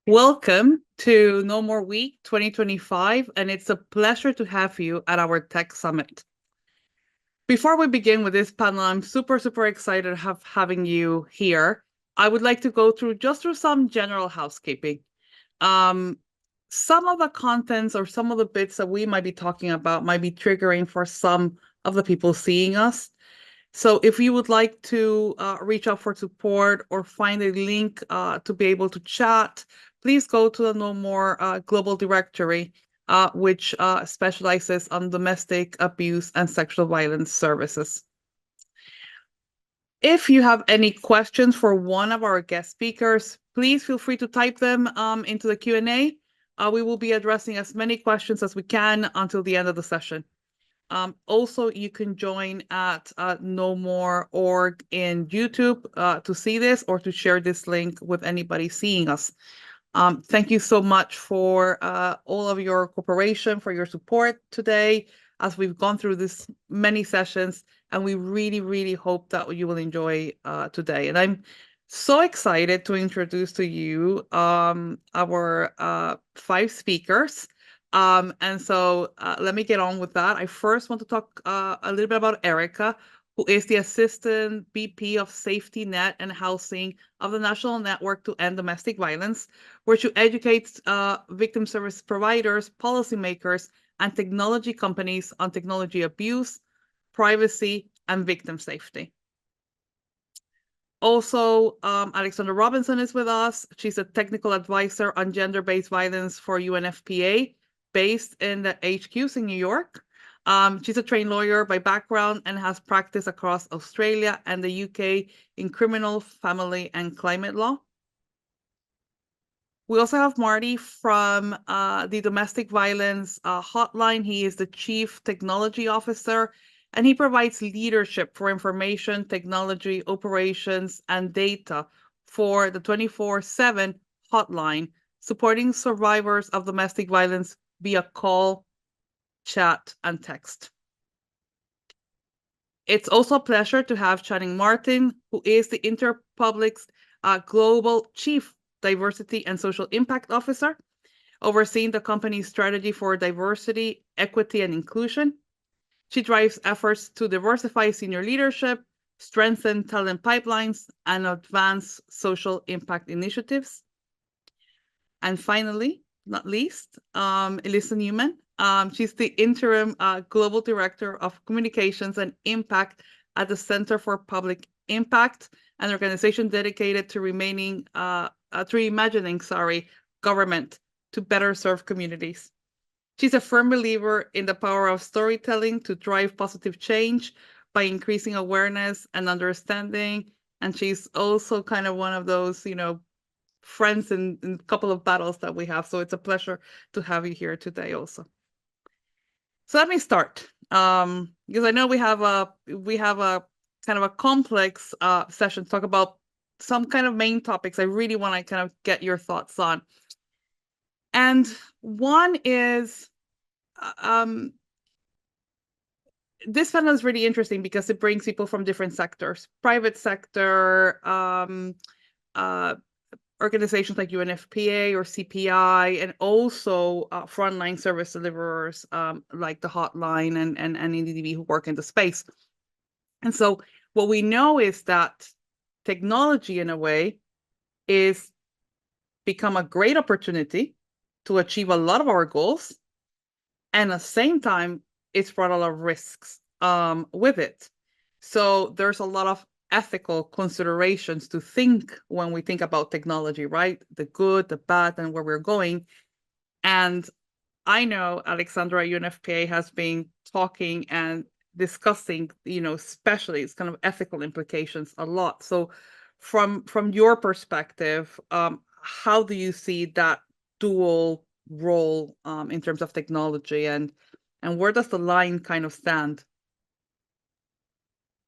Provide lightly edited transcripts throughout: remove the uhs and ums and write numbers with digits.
Welcome to No More Week 2025, and it's a pleasure to have you at our Tech Summit. Before we begin with this panel, I'm super excited having you here. I would like to go through some general housekeeping. Um, some of the contents or some of the bits that we might be talking about might be triggering for some of the people seeing us. So if you would like to reach out for support or find a link to be able to chat, please go to the No More Global Directory, which specializes on domestic abuse and sexual violence services. If you have any questions for one of our guest speakers, please feel free to type them into the Q&A. We will be addressing as many questions as we can until the end of the session. Also, you can join at KnowMore.org in YouTube to see this or to share this link with anybody seeing us. Thank you so much for all of your cooperation, for your support today as we've gone through this many sessions, and we really hope that you will enjoy today. And I'm so excited to introduce to you our 5 speakers. And so let me get on with that. I first want to talk a little bit about Erica, who is the Assistant VP of Safety Net and Housing of the National Network to End Domestic Violence, where she educates victim service providers, policymakers, and technology companies on technology abuse, privacy, and victim safety. Also, Alexandra Robinson is with us. She's a technical advisor on gender-based violence for UNFPA, based in the HQs in New York. She's a trained lawyer by background and has practiced across Australia and the UK in criminal, family, and climate law. We also have Marty from the Domestic Violence Hotline. He is the Chief Technology Officer, and he provides leadership for information, technology, operations, and data for the 24/7 hotline, supporting survivors of domestic violence via call, chat, and text. It's also a pleasure to have Channing Martin, who is the Interpublic's Global Chief Diversity and Social Impact Officer, overseeing the company's strategy for diversity, equity, and inclusion. She drives efforts to diversify senior leadership, strengthen talent pipelines, and advance social impact initiatives. And finally, not least, Elissa Newman. She's the interim Global Director of Communications and Impact at the Center for Public Impact, an organization dedicated to reimagining government to better serve communities. She's a firm believer in the power of storytelling to drive positive change by increasing awareness and understanding. And she's also kind of one of those, friends in a couple of battles that we have. So it's a pleasure to have you here today also. So let me start, because I know we have a kind of a complex session to talk about some kind of main topics I really want to kind of get your thoughts on. And one is, this panel is really interesting because it brings people from different sectors, private sector, organizations like UNFPA or CPI, and also frontline service deliverers like the hotline and NDDB who work in the space. And so what we know is that technology, in a way, is become a great opportunity to achieve a lot of our goals. And at the same time, it's brought a lot of risks with it. So there's a lot of ethical considerations to think when we think about technology, right? The good, the bad, and where we're going. And I know Alexandra UNFPA has been talking and discussing, especially its kind of ethical implications a lot. So from your perspective, how do you see that dual role in terms of technology, and where does the line kind of stand?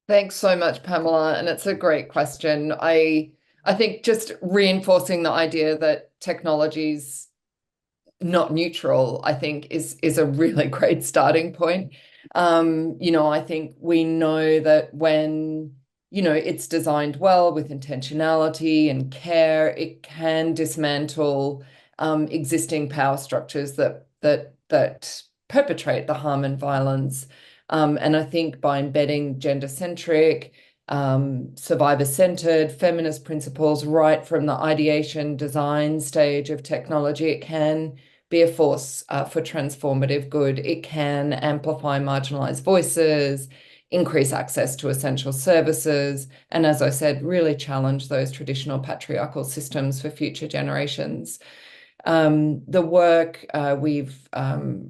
Thanks so much, Pamela. And it's a great question. I think just reinforcing the idea that technology's not neutral, I think is a really great starting point. I think we know that when it's designed well with intentionality and care, it can dismantle existing power structures that perpetrate the harm and violence. And I think by embedding gender-centric, survivor-centered, feminist principles right from the ideation design stage of technology, it can be a force for transformative good. It can amplify marginalized voices, increase access to essential services, and as I said, really challenge those traditional patriarchal systems for future generations. The work we've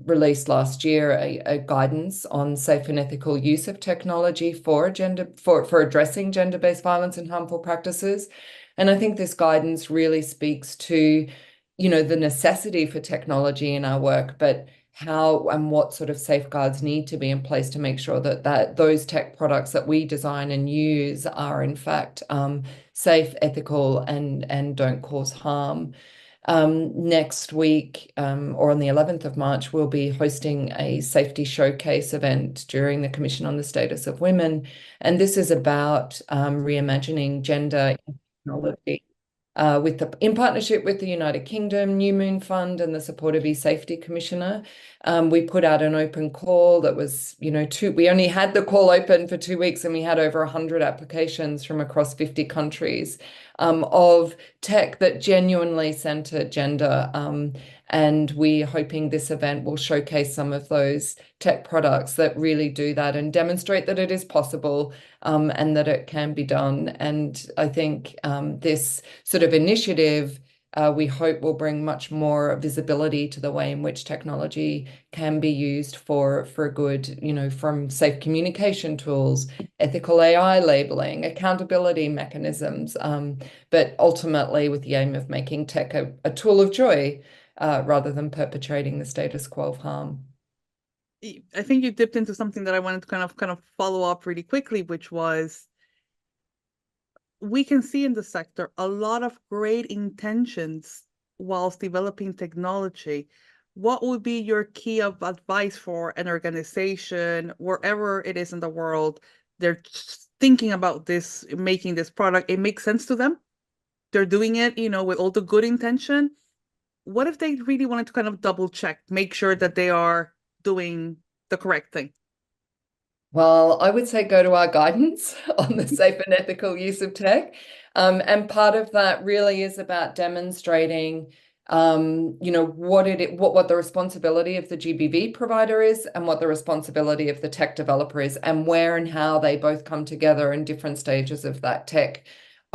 released last year, a guidance on safe and ethical use of technology for addressing gender-based violence and harmful practices. And I think this guidance really speaks to, the necessity for technology in our work, but how and what sort of safeguards need to be in place to make sure that those tech products that we design and use are in fact safe, ethical, and don't cause harm. Next week, or on the 11th of March, we'll be hosting a safety showcase event during the Commission on the Status of Women. And this is about reimagining gender in technology. In partnership with the United Kingdom, New Moon Fund, and the support of eSafety Commissioner, we put out an open call that was, we only had the call open for 2 weeks, and we had over 100 applications from across 50 countries of tech that genuinely centered gender. And we're hoping this event will showcase some of those tech products that really do that and demonstrate that it is possible, and that it can be done. And I think this sort of initiative, we hope will bring much more visibility to the way in which technology can be used for good, from safe communication tools, ethical AI labeling, accountability mechanisms, but ultimately with the aim of making tech a tool of joy rather than perpetrating the status quo of harm. I think you dipped into something that I wanted to kind of follow up really quickly, which was, we can see in the sector a lot of great intentions whilst developing technology. What would be your key of advice for an organization, wherever it is in the world, they're thinking about this, making this product, it makes sense to them, they're doing it, with all the good intention. What if they really wanted to kind of double check, make sure that they are doing the correct thing? Well, I would say go to our guidance on the safe and ethical use of tech. And part of that really is about demonstrating, what the responsibility of the GBV provider is and what the responsibility of the tech developer is, and where and how they both come together in different stages of that tech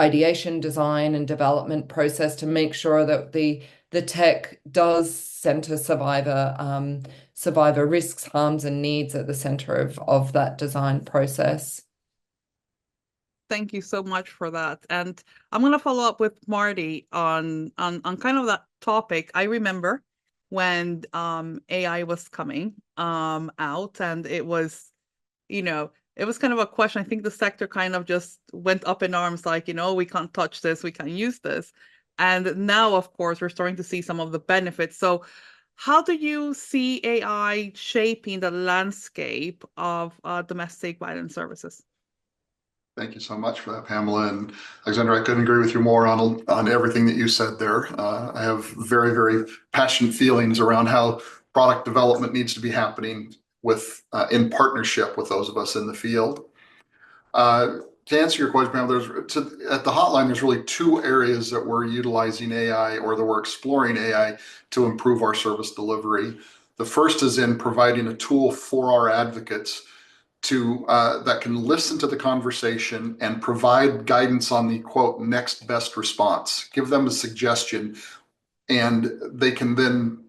ideation, design, and development process to make sure that the tech does center survivor risks, harms, and needs at the center of that design process. Thank you so much for that. And I'm going to follow up with Marty on kind of that topic. I remember when AI was coming out, and it was, it was kind of a question. I think the sector kind of just went up in arms, like, we can't touch this, we can't use this. And now, of course, we're starting to see some of the benefits. So how do you see AI shaping the landscape of domestic violence services? Thank you so much for that, Pamela. And Alexandra, I couldn't agree with you more on everything that you said there. I have very, very passionate feelings around how product development needs to be happening in partnership with those of us in the field. To answer your question, Pamela, at the hotline, there's really 2 areas that we're utilizing AI, or that we're exploring AI to improve our service delivery. The first is in providing a tool for our advocates that can listen to the conversation and provide guidance on the quote next best response. Give them a suggestion, and they can then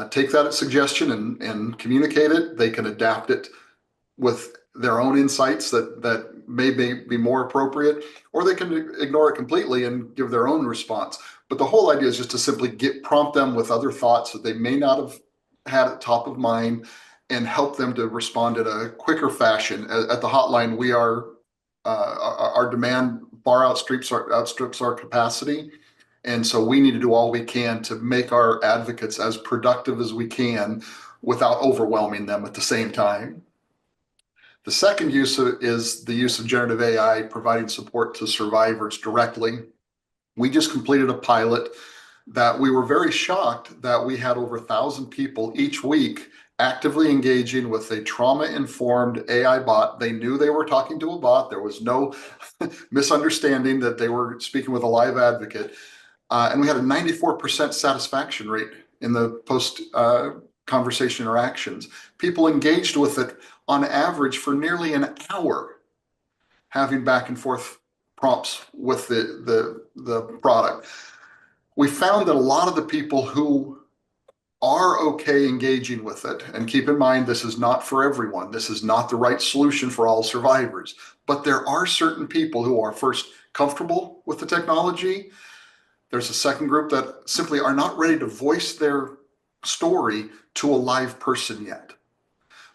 take that suggestion and communicate it. They can adapt it with their own insights that may be more appropriate, or they can ignore it completely and give their own response. But the whole idea is just to simply prompt them with other thoughts that they may not have had at top of mind, and help them to respond in a quicker fashion. At the hotline, our demand far outstrips our capacity. And so we need to do all we can to make our advocates as productive as we can without overwhelming them at the same time. The second use is the use of generative AI providing support to survivors directly. We just completed a pilot that we were very shocked that we had over 1,000 people each week actively engaging with a trauma-informed AI bot. They knew they were talking to a bot. There was no misunderstanding that they were speaking with a live advocate. And we had a 94% satisfaction rate in the post conversation interactions. People engaged with it on average for nearly an hour, having back and forth prompts with the product. We found that a lot of the people who are okay engaging with it, and keep in mind, this is not for everyone. This is not the right solution for all survivors, but there are certain people who are first comfortable with the technology. There's a second group that simply are not ready to voice their story to a live person yet.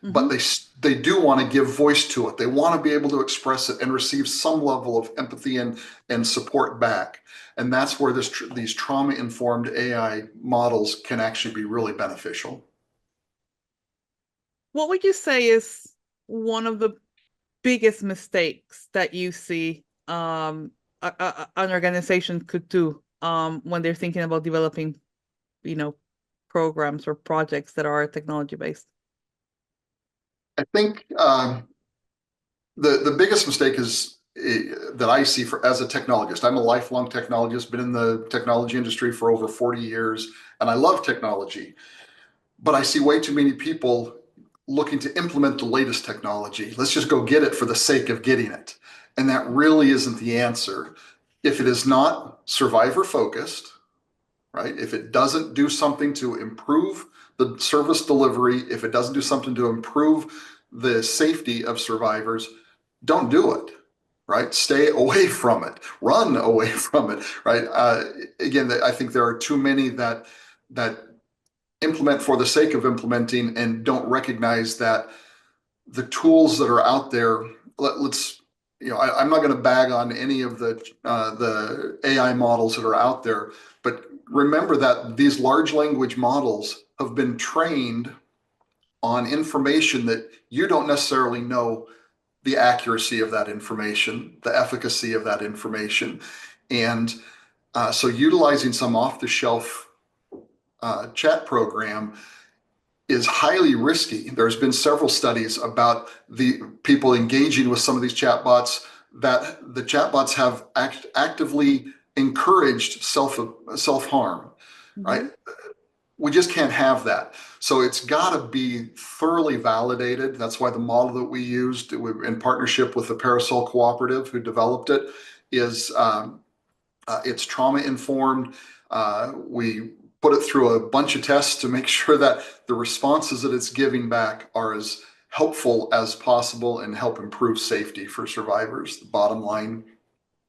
But they do want to give voice to it. They want to be able to express it and receive some level of empathy and support back. And that's where these trauma-informed AI models can actually be really beneficial. What would you say is one of the biggest mistakes that you see an organization could do when they're thinking about developing, programs or projects that are technology-based? I think the biggest mistake is that I see as a technologist. I'm a lifelong technologist, been in the technology industry for over 40 years, and I love technology. But I see way too many people looking to implement the latest technology. Let's just go get it for the sake of getting it. And that really isn't the answer. If it is not survivor focused, right? If it doesn't do something to improve the service delivery, if it doesn't do something to improve the safety of survivors, don't do it, right? Stay away from it, run away from it, right? Again, I think there are too many that implement for the sake of implementing and don't recognize that the tools that are out there, I'm not going to bag on any of the AI models that are out there, but remember that these large language models have been trained on information that you don't necessarily know the accuracy of that information, the efficacy of that information. And so utilizing some off-the-shelf chat program is highly risky. There's been several studies about the people engaging with some of these chatbots that the chatbots have actively encouraged self-harm, right? We just can't have that. So it's got to be thoroughly validated. That's why the model that we used in partnership with the Parasol Cooperative, who developed it, is it's trauma-informed. We put it through a bunch of tests to make sure that the responses that it's giving back are as helpful as possible and help improve safety for survivors. The bottom line,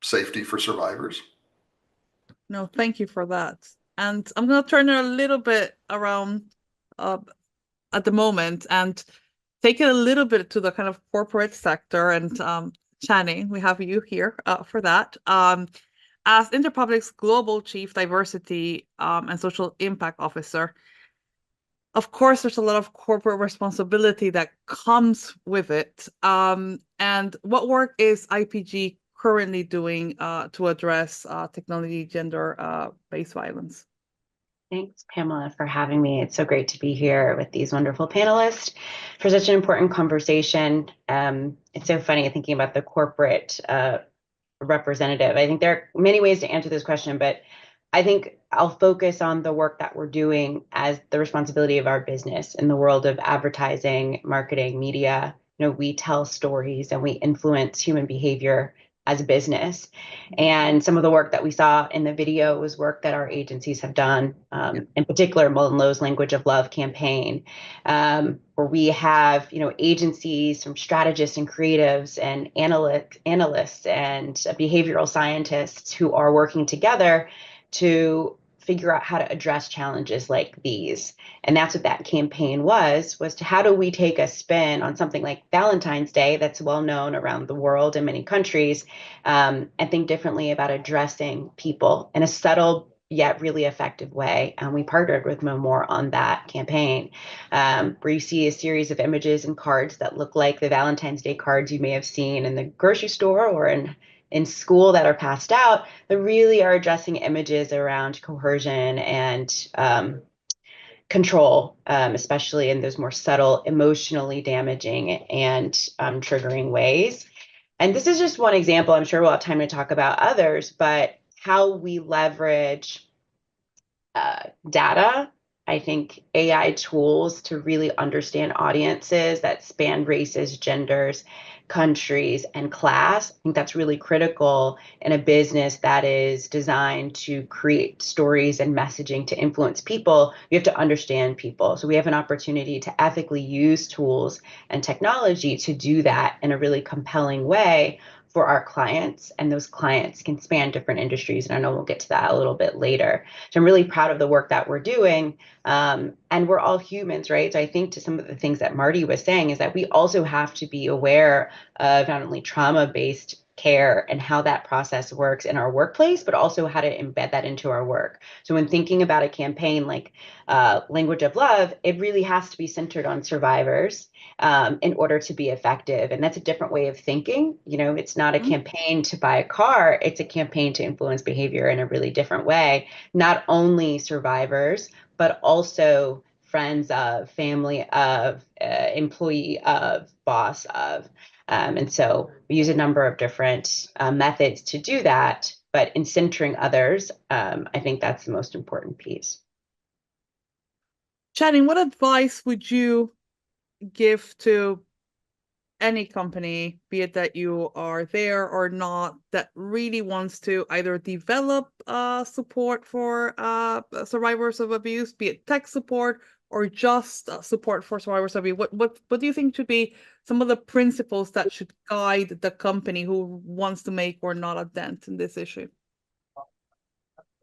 safety for survivors. No, thank you for that. And I'm going to turn it a little bit around at the moment and take it a little bit to the kind of corporate sector. And Channing, we have you here for that. As Interpublic's Global Chief Diversity and Social Impact Officer, of course, there's a lot of corporate responsibility that comes with it. And what work is IPG currently doing to address technology gender-based violence? Thanks, Pamela, for having me. It's so great to be here with these wonderful panelists for such an important conversation. It's so funny thinking about the corporate representative. I think there are many ways to answer this question, but I think I'll focus on the work that we're doing as the responsibility of our business in the world of advertising, marketing, media. We tell stories and we influence human behavior as a business. And some of the work that we saw in the video was work that our agencies have done, in particular, MullenLowe's Language of Love campaign, where we have, agencies from strategists and creatives and analysts and behavioral scientists who are working together to figure out how to address challenges like these. And that's what that campaign was to how do we take a spin on something like Valentine's Day that's well known around the world in many countries, and think differently about addressing people in a subtle yet really effective way. And we partnered with More on that campaign, where you see a series of images and cards that look like the Valentine's Day cards you may have seen in the grocery store or in school that are passed out, that really are addressing images around coercion and control, especially in those more subtle, emotionally damaging and triggering ways. And this is just one example. I'm sure we'll have time to talk about others, but how we leverage data, I think AI tools to really understand audiences that span races, genders, countries, and class. I think that's really critical in a business that is designed to create stories and messaging to influence people. You have to understand people. So we have an opportunity to ethically use tools and technology to do that in a really compelling way for our clients, and those clients can span different industries. And I know we'll get to that a little bit later. So I'm really proud of the work that we're doing. And we're all humans, right? So I think to some of the things that Marty was saying is that we also have to be aware of not only trauma-based care and how that process works in our workplace, but also how to embed that into our work. So when thinking about a campaign like Language of Love, it really has to be centered on survivors in order to be effective. And that's a different way of thinking. You know, it's not a campaign to buy a car, it's a campaign to influence behavior in a really different way. Not only survivors, but also friends of, family of, employee of, boss of. And so we use a number of different methods to do that, but in centering others, I think that's the most important piece. Channing, what advice would you give to any company, be it that you are there or not, that really wants to either develop support for survivors of abuse, be it tech support or just support for survivors of abuse? What do you think should be some of the principles that should guide the company who wants to make or not a dent in this issue?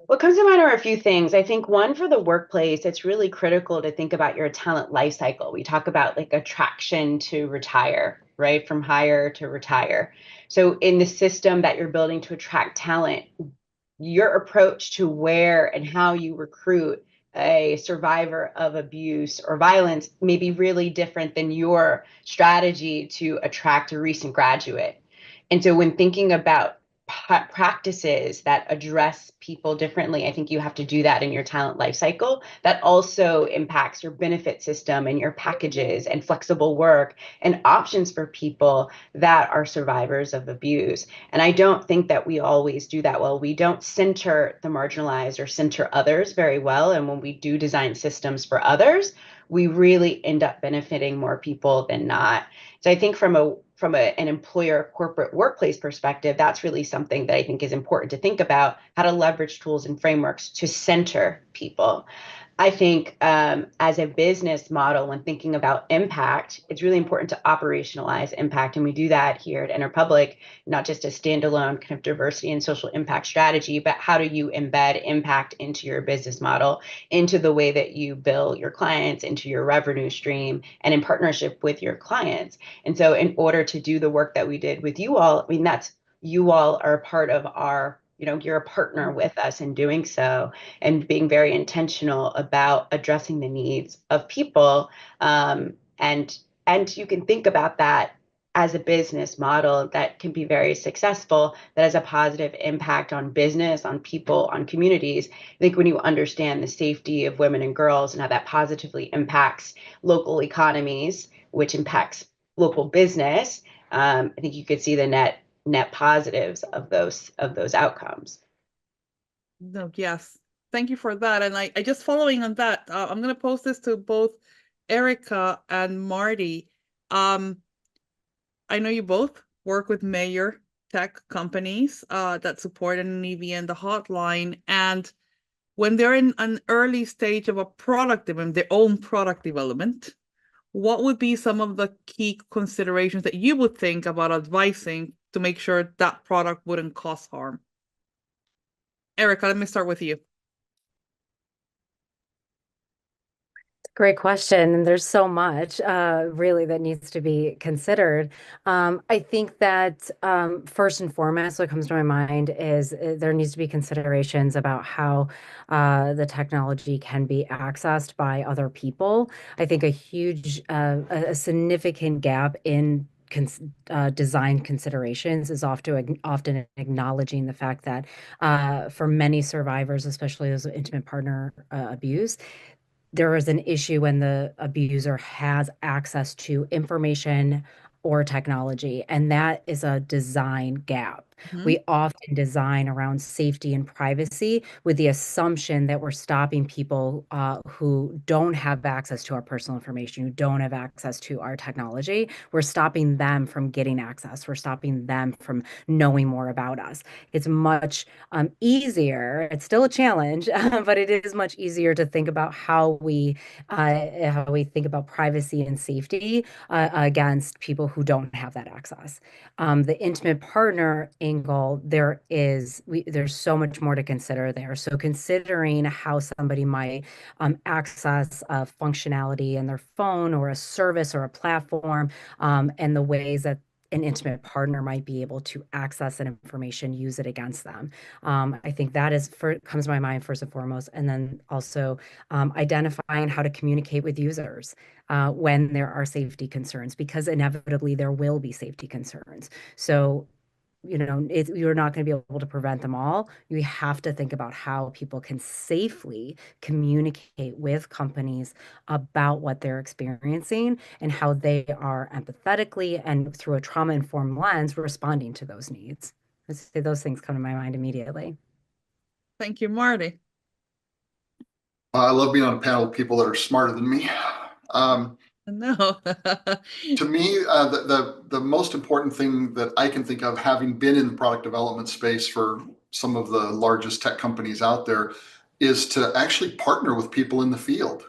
What comes to mind are a few things. I think one, for the workplace, it's really critical to think about your talent life cycle. We talk about like attraction to retire, right? From hire to retire. So in the system that you're building to attract talent, your approach to where and how you recruit a survivor of abuse or violence may be really different than your strategy to attract a recent graduate. And so when thinking about practices that address people differently, I think you have to do that in your talent life cycle. That also impacts your benefit system and your packages and flexible work and options for people that are survivors of abuse. And I don't think that we always do that well. We don't center the marginalized or center others very well. And when we do design systems for others, we really end up benefiting more people than not. So I think from an employer corporate workplace perspective, that's really something that I think is important to think about, how to leverage tools and frameworks to center people. I think as a business model, when thinking about impact, it's really important to operationalize impact. And we do that here at Interpublic, not just a standalone kind of diversity and social impact strategy, but how do you embed impact into your business model, into the way that you bill your clients, into your revenue stream, and in partnership with your clients. And so in order to do the work that we did with you all, I mean, that's, you all are a part of our, you know, you're a partner with us in doing so, and being very intentional about addressing the needs of people. And you can think about that as a business model that can be very successful, that has a positive impact on business, on people, on communities. I think when you understand the safety of women and girls and how that positively impacts local economies, which impacts local business, I think you could see the net positives of those outcomes. No, yes. Thank you for that. And I just following on that, I'm going to post this to both Erica and Marty. I know you both work with major tech companies that support NNEV and the hotline. And when they're in an early stage of a product development, their own product development, what would be some of the key considerations that you would think about advising to make sure that product wouldn't cause harm? Erica, let me start with you. Great question. And there's so much really that needs to be considered. I think that first and foremost, what comes to my mind is there needs to be considerations about how the technology can be accessed by other people. I think a significant gap in design considerations is often acknowledging the fact that for many survivors, especially those with intimate partner abuse, there is an issue when the abuser has access to information or technology, and that is a design gap. Mhm. We often design around safety and privacy with the assumption that we're stopping people who don't have access to our personal information, who don't have access to our technology. We're stopping them from getting access. We're stopping them from knowing more about us. It's much easier. It's still a challenge, but it is much easier to think about how we think about privacy and safety against people who don't have that access. The intimate partner angle, there's so much more to consider there. So considering how somebody might access a functionality in their phone or a service or a platform, and the ways that an intimate partner might be able to access that information, use it against them. I think that comes to my mind first and foremost, and then also identifying how to communicate with users when there are safety concerns, because inevitably there will be safety concerns. So, you're not going to be able to prevent them all. You have to think about how people can safely communicate with companies about what they're experiencing and how they are empathetically and through a trauma-informed lens responding to those needs. I'd say those things come to my mind immediately. Thank you, Marty. I love being on a panel with people that are smarter than me. No. To me, the most important thing that I can think of, having been in the product development space for some of the largest tech companies out there, is to actually partner with people in the field.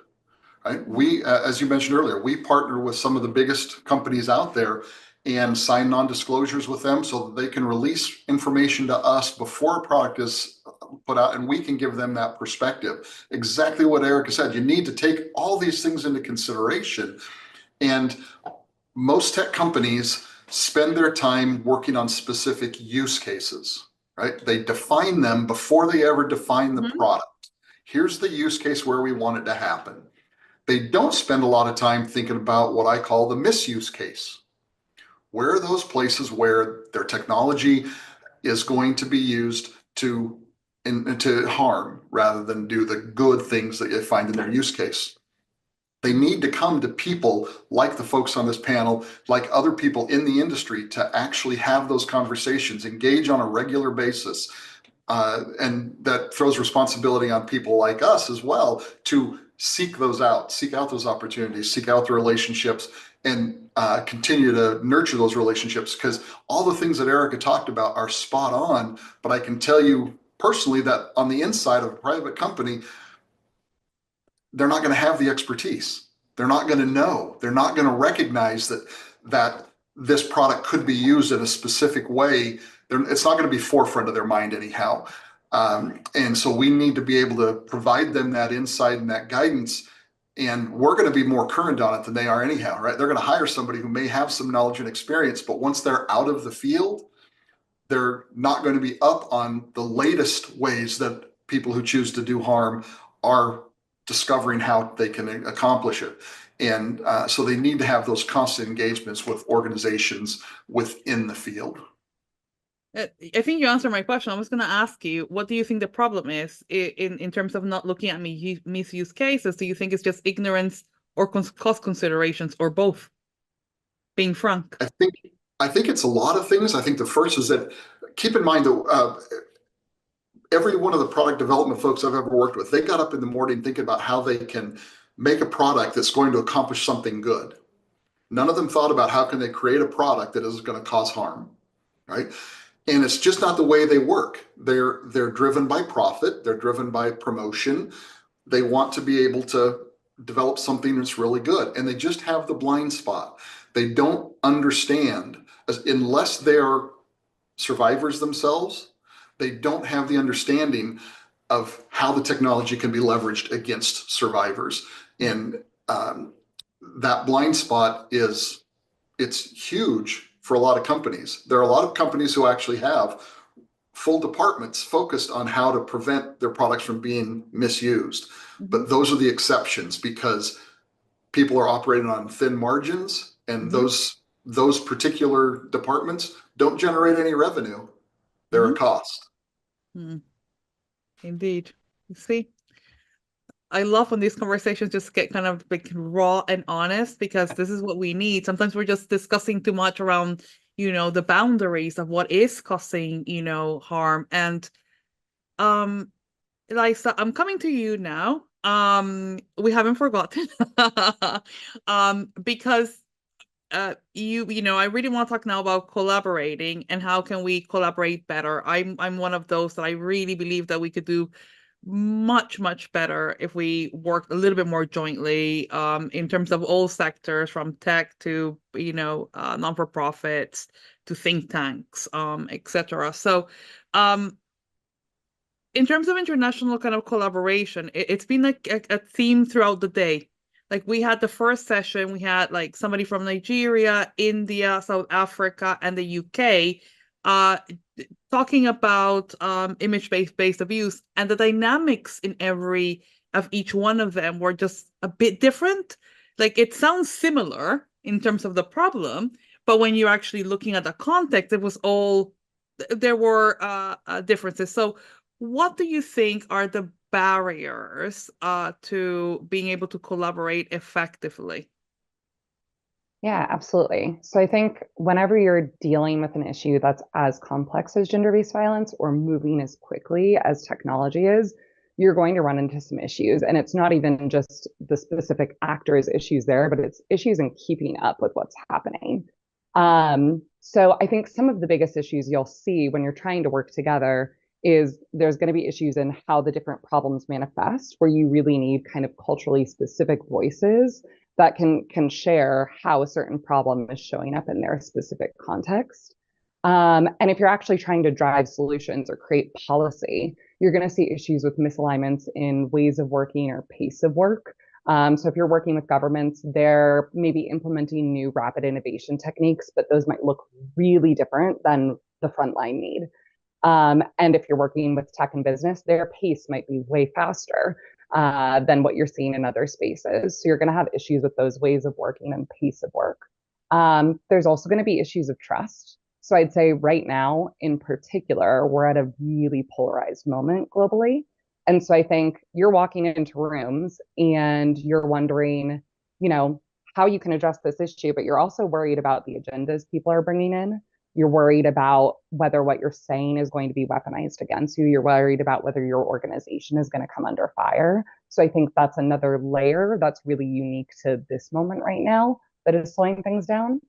Right? We, as you mentioned earlier, we partner with some of the biggest companies out there and sign non-disclosures with them so that they can release information to us before a product is put out, and we can give them that perspective. Exactly what Erica said. You need to take all these things into consideration. And most tech companies spend their time working on specific use cases, right? They define them before they ever define the product. Here's the use case where we want it to happen. They don't spend a lot of time thinking about what I call the misuse case. Where are those places where their technology is going to be used to harm rather than do the good things that you find in their use case? They need to come to people like the folks on this panel, like other people in the industry, to actually have those conversations, engage on a regular basis. And that throws responsibility on people like us as well to seek out those opportunities, seek out the relationships, and continue to nurture those relationships, because all the things that Erica talked about are spot on. But I can tell you personally that on the inside of a private company, they're not going to have the expertise. They're not going to know. They're not going to recognize that this product could be used in a specific way. It's not going to be forefront of their mind anyhow. And so we need to be able to provide them that insight and that guidance. And we're going to be more current on it than they are anyhow, right? They're going to hire somebody who may have some knowledge and experience, but once they're out of the field, they're not going to be up on the latest ways that people who choose to do harm are discovering how they can accomplish it. And so they need to have those constant engagements with organizations within the field. I think you answered my question. I was going to ask you, what do you think the problem is in terms of not looking at misuse cases? Do you think it's just ignorance or cost considerations, or both? Being frank. I think it's a lot of things. I think the first is that, keep in mind that every one of the product development folks I've ever worked with, they got up in the morning thinking about how they can make a product that's going to accomplish something good. None of them thought about how can they create a product that is going to cause harm, right? And it's just not the way they work. They're driven by profit. They're driven by promotion. They want to be able to develop something that's really good. And they just have the blind spot. They don't understand, unless they're survivors themselves, they don't have the understanding of how the technology can be leveraged against survivors. And that blind spot it's huge for a lot of companies. There are a lot of companies who actually have full departments focused on how to prevent their products from being misused. But those are the exceptions because people are operating on thin margins, and those particular departments don't generate any revenue. They're a cost. Indeed. You see, I love when these conversations just get kind of like raw and honest, because this is what we need. Sometimes we're just discussing too much around, the boundaries of what is causing, harm. And Liza, I'm coming to you now. We haven't forgotten. Because I really want to talk now about collaborating and how can we collaborate better. I'm one of those that I really believe that we could do much, much better if we worked a little bit more jointly, in terms of all sectors, from tech to, non-for-profits to think tanks, etc. So, in terms of international kind of collaboration, it's been like a theme throughout the day. Like we had the first session, we had like somebody from Nigeria, India, South Africa, and the UK, talking about image-based abuse, and the dynamics in each one of them were just a bit different. Like it sounds similar in terms of the problem, but when you're actually looking at the context, there were differences. So what do you think are the barriers to being able to collaborate effectively? Yeah, absolutely. So I think whenever you're dealing with an issue that's as complex as gender-based violence or moving as quickly as technology is, you're going to run into some issues. And it's not even just the specific actors' issues there, but it's issues in keeping up with what's happening. So I think some of the biggest issues you'll see when you're trying to work together is there's going to be issues in how the different problems manifest, where you really need kind of culturally specific voices that can share how a certain problem is showing up in their specific context. And if you're actually trying to drive solutions or create policy, you're going to see issues with misalignments in ways of working or pace of work. So if you're working with governments, they're maybe implementing new rapid innovation techniques, but those might look really different than the frontline need. And if you're working with tech and business, their pace might be way faster than what you're seeing in other spaces. So you're going to have issues with those ways of working and pace of work. There's also going to be issues of trust. So I'd say right now, in particular, we're at a really polarized moment globally. And so I think you're walking into rooms and you're wondering, how you can address this issue, but you're also worried about the agendas people are bringing in. You're worried about whether what you're saying is going to be weaponized against you. You're worried about whether your organization is going to come under fire. So I think that's another layer that's really unique to this moment right now that is slowing things down.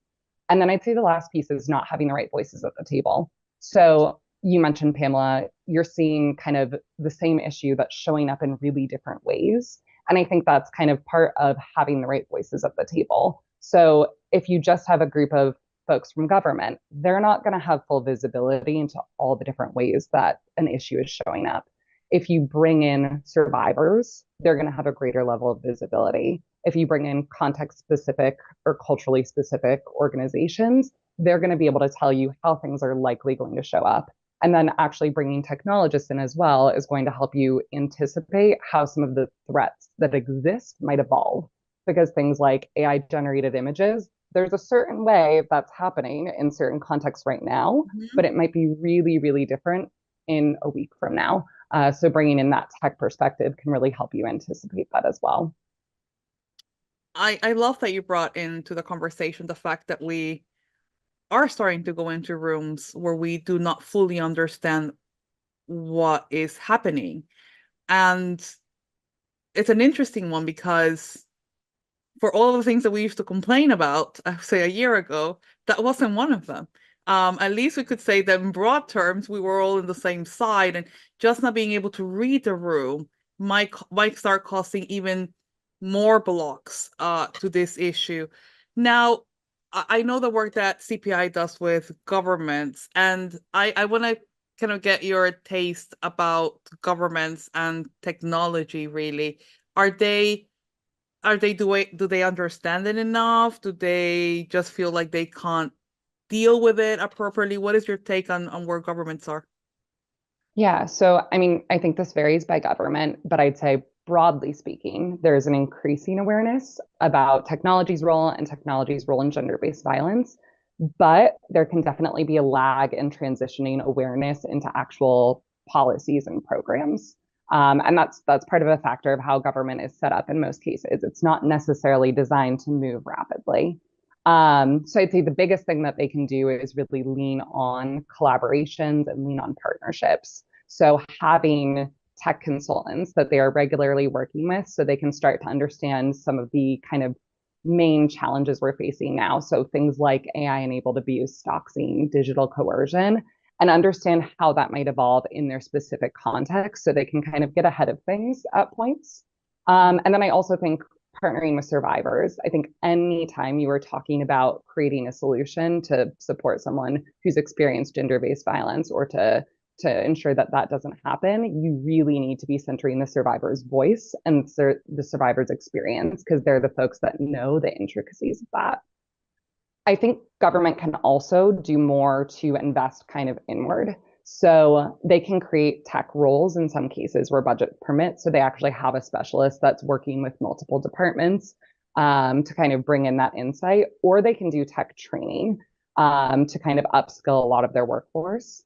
And then I'd say the last piece is not having the right voices at the table. So you mentioned, Pamela, you're seeing kind of the same issue that's showing up in really different ways. And I think that's kind of part of having the right voices at the table. So if you just have a group of folks from government, they're not going to have full visibility into all the different ways that an issue is showing up. If you bring in survivors, they're going to have a greater level of visibility. If you bring in context-specific or culturally specific organizations, they're going to be able to tell you how things are likely going to show up. And then actually bringing technologists in as well is going to help you anticipate how some of the threats that exist might evolve. Because things like AI-generated images, there's a certain way that's happening in certain contexts right now, but it might be really, really different in a week from now. So bringing in that tech perspective can really help you anticipate that as well. I love that you brought into the conversation the fact that we are starting to go into rooms where we do not fully understand what is happening. And it's an interesting one because for all of the things that we used to complain about, say a year ago, that wasn't one of them. At least we could say that in broad terms, we were all on the same side, and just not being able to read the room might start causing even more blocks to this issue. Now, I know the work that CPI does with governments, and I want to kind of get your taste about governments and technology, really. Are they do they understand it enough? Do they just feel like they can't deal with it appropriately? What is your take on where governments are? Yeah, so I mean, I think this varies by government, but I'd say broadly speaking, there's an increasing awareness about technology's role and technology's role in gender-based violence, but there can definitely be a lag in transitioning awareness into actual policies and programs. And that's part of a factor of how government is set up in most cases. It's not necessarily designed to move rapidly. So I'd say the biggest thing that they can do is really lean on collaborations and lean on partnerships. So having tech consultants that they are regularly working with so they can start to understand some of the kind of main challenges we're facing now. So things like AI-enabled abuse, doxing, digital coercion, and understand how that might evolve in their specific context so they can kind of get ahead of things at points. And then I also think partnering with survivors. I think anytime you are talking about creating a solution to support someone who's experienced gender-based violence or to ensure that that doesn't happen, you really need to be centering the survivor's voice and the survivor's experience because they're the folks that know the intricacies of that. I think government can also do more to invest kind of inward. So they can create tech roles in some cases where budget permits. So they actually have a specialist that's working with multiple departments to kind of bring in that insight, or they can do tech training to kind of upskill a lot of their workforce.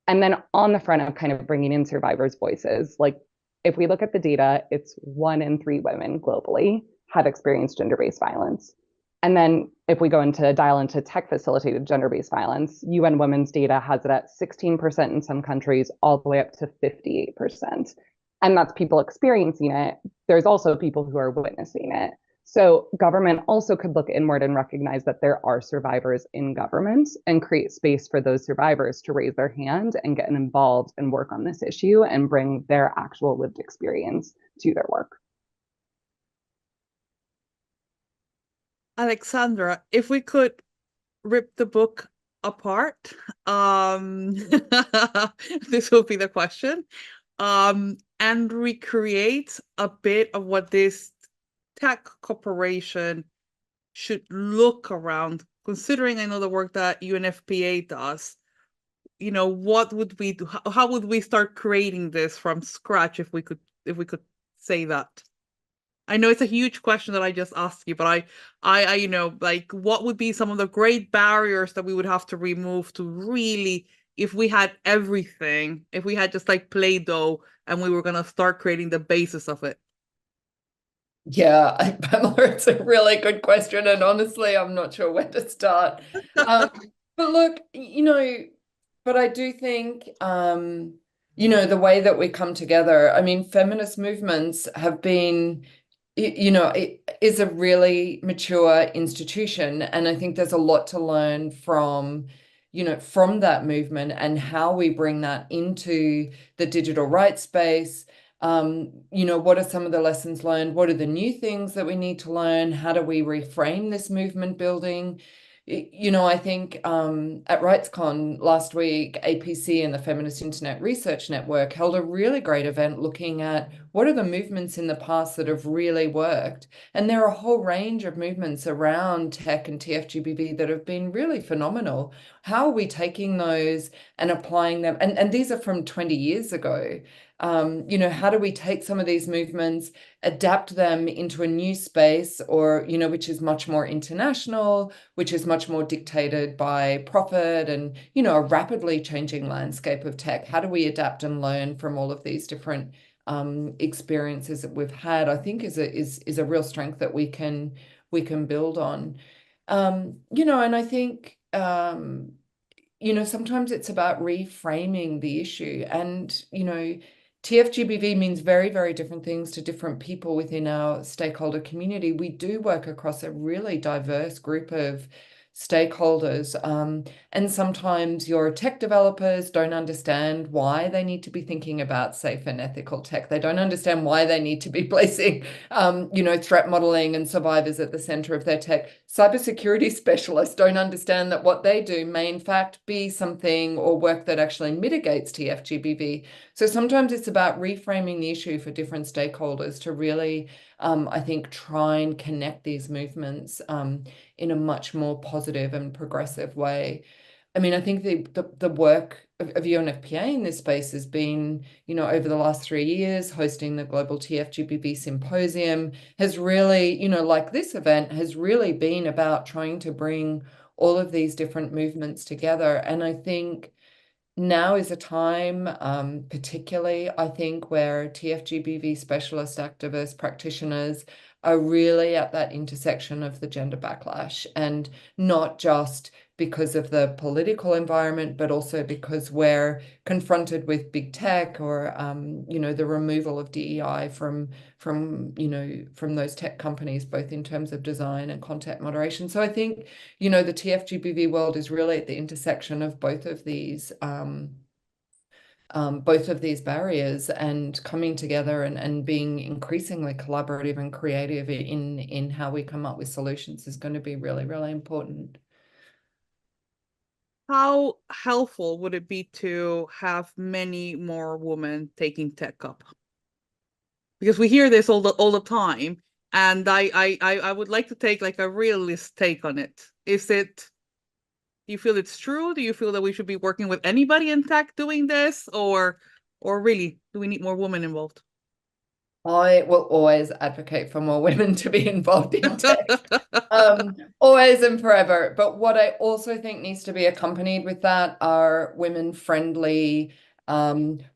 And then on the front of kind of bringing in survivors' voices, like if we look at the data, it's 1 in 3 women globally have experienced gender-based violence. And then if we go into dial into tech facilitated gender-based violence, UN Women's data has it at 16% in some countries, all the way up to 58%. And that's people experiencing it. There's also people who are witnessing it. So government also could look inward and recognize that there are survivors in government and create space for those survivors to raise their hand and get involved and work on this issue and bring their actual lived experience to their work. Alexandra, if we could rip the book apart, this will be the question, and recreate a bit of what this tech corporation should look around, considering I know the work that UNFPA does, what would we do? How would we start creating this from scratch if we could say that? I know it's a huge question that I just asked you, but I like, what would be some of the great barriers that we would have to remove to really, if we had everything, if we had just like Play-Doh and we were going to start creating the basis of it? Yeah, Pamela, it's a really good question. And honestly, I'm not sure where to start. But look, but I do think, the way that we come together, I mean, feminist movements have been, it is a really mature institution. And I think there's a lot to learn from that movement and how we bring that into the digital rights space. What are some of the lessons learned? What are the new things that we need to learn? How do we reframe this movement building? I think at RightsCon last week, APC and the Feminist Internet Research Network held a really great event looking at what are the movements in the past that have really worked. And there are a whole range of movements around tech and TFGBV that have been really phenomenal. How are we taking those and applying them? And these are from 20 years ago. How do we take some of these movements, adapt them into a new space or, which is much more international, which is much more dictated by profit and, a rapidly changing landscape of tech? How do we adapt and learn from all of these different experiences that we've had? I think is a real strength that we can build on. And I think, sometimes it's about reframing the issue and, TFGBV means very, very different things to different people within our stakeholder community. We do work across a really diverse group of stakeholders. And sometimes your tech developers don't understand why they need to be thinking about safe and ethical tech. They don't understand why they need to be placing, threat modeling and survivors at the center of their tech. Cybersecurity specialists don't understand that what they do may in fact be something or work that actually mitigates TFGBV. So sometimes it's about reframing the issue for different stakeholders to really, I think, try and connect these movements in a much more positive and progressive way. I mean, I think the work of UNFPA in this space has been, over the last 3 years, hosting the Global TFGBV Symposium has really, like this event, has really been about trying to bring all of these different movements together. And I think now is a time, particularly, I think, where TFGBV specialist activists, practitioners are really at that intersection of the gender backlash, and not just because of the political environment, but also because we're confronted with big tech or, the removal of DEI from those tech companies, both in terms of design and content moderation. So I think, the TFGBV world is really at the intersection of both of these barriers, and coming together and being increasingly collaborative and creative in how we come up with solutions is going to be really, really important. How helpful would it be to have many more women taking tech up? Because we hear this all the time, and I would like to take like a realist take on it. Do you feel it's true? Do you feel that we should be working with anybody in tech doing this, or really, do we need more women involved? I will always advocate for more women to be involved in tech, always and forever. But what I also think needs to be accompanied with that are women-friendly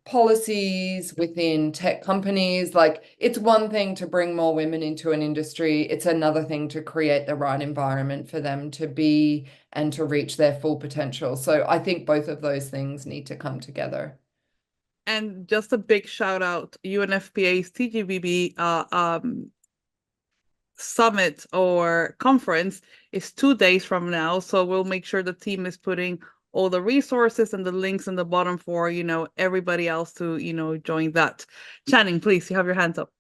policies within tech companies. Like, it's one thing to bring more women into an industry. It's another thing to create the right environment for them to be and to reach their full potential. So I think both of those things need to come together. And just a big shout out, UNFPA's TGBB summit or conference is 2 days from now. So we'll make sure the team is putting all the resources and the links in the bottom for, everybody else to, join that. Channing, please, you have your hands up.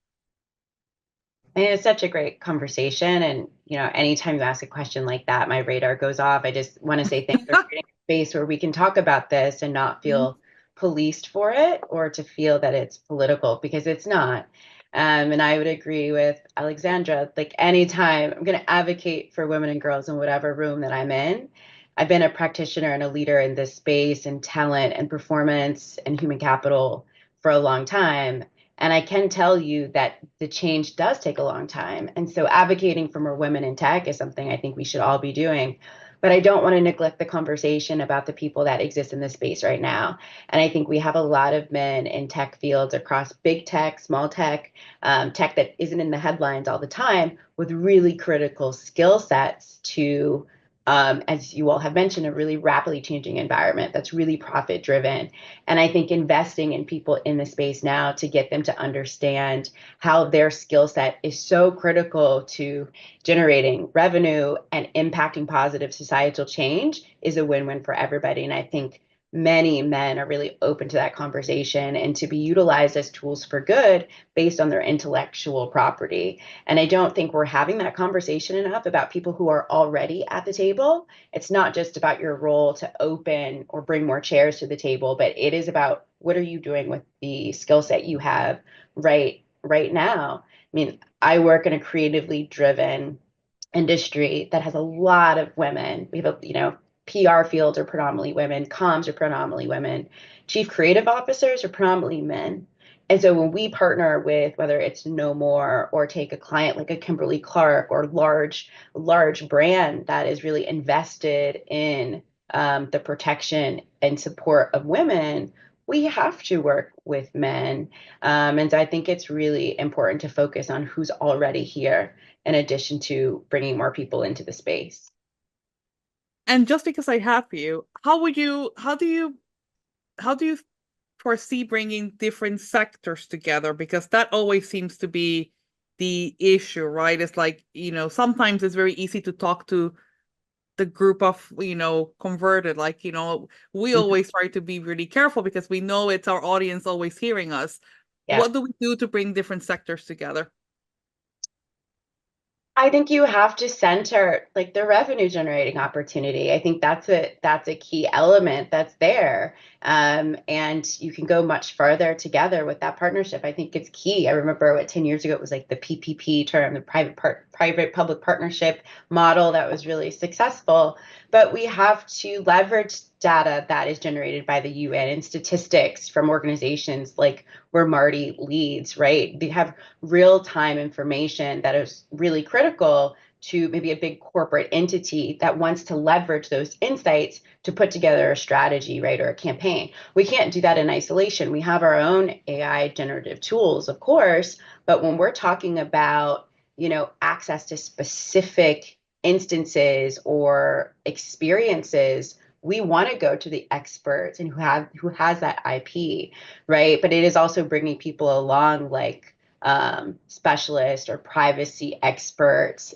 And it's such a great conversation. And, anytime you ask a question like that, my radar goes off. I just want to say thanks for creating a space where we can talk about this and not feel policed for it, or to feel that it's political, because it's not. And I would agree with Alexandra, like, anytime I'm going to advocate for women and girls in whatever room that I'm in. I've been a practitioner and a leader in this space, and talent and performance and human capital for a long time. And I can tell you that the change does take a long time. And so advocating for more women in tech is something I think we should all be doing. But I don't want to neglect the conversation about the people that exist in this space right now. And I think we have a lot of men in tech fields across big tech, small tech, tech that isn't in the headlines all the time, with really critical skill sets to, as you all have mentioned, a really rapidly changing environment that's really profit driven. And I think investing in people in the space now to get them to understand how their skill set is so critical to generating revenue and impacting positive societal change is a win-win for everybody. And I think many men are really open to that conversation and to be utilized as tools for good based on their intellectual property. And I don't think we're having that conversation enough about people who are already at the table. It's not just about your role to open or bring more chairs to the table, but it is about what are you doing with the skill set you have right now. I mean, I work in a creatively driven industry that has a lot of women. We have PR fields are predominantly women, comms are predominantly women, chief creative officers are predominantly men. And so when we partner with, whether it's No More or take a client like a Kimberly Clark or large brand that is really invested in the protection and support of women, we have to work with men. And so I think it's really important to focus on who's already here, in addition to bringing more people into the space. And just because I have you, how do you foresee bringing different sectors together? Because that always seems to be the issue, right? It's like, sometimes it's very easy to talk to the group of, converted, like, we always try to be really careful because we know it's our audience always hearing us. Yeah. What do we do to bring different sectors together? I think you have to center like the revenue generating opportunity. I think that's a key element that's there. And you can go much further together with that partnership. I think it's key. I remember what 10 years ago it was like the PPP term, the private public partnership model that was really successful. But we have to leverage data that is generated by the UN and statistics from organizations like where Marty leads, right? They have real-time information that is really critical to maybe a big corporate entity that wants to leverage those insights to put together a strategy, right, or a campaign. We can't do that in isolation. We have our own AI generative tools, of course, but when we're talking about, access to specific instances or experiences, we want to go to the experts and who has that IP, right? But it is also bringing people along like specialists or privacy experts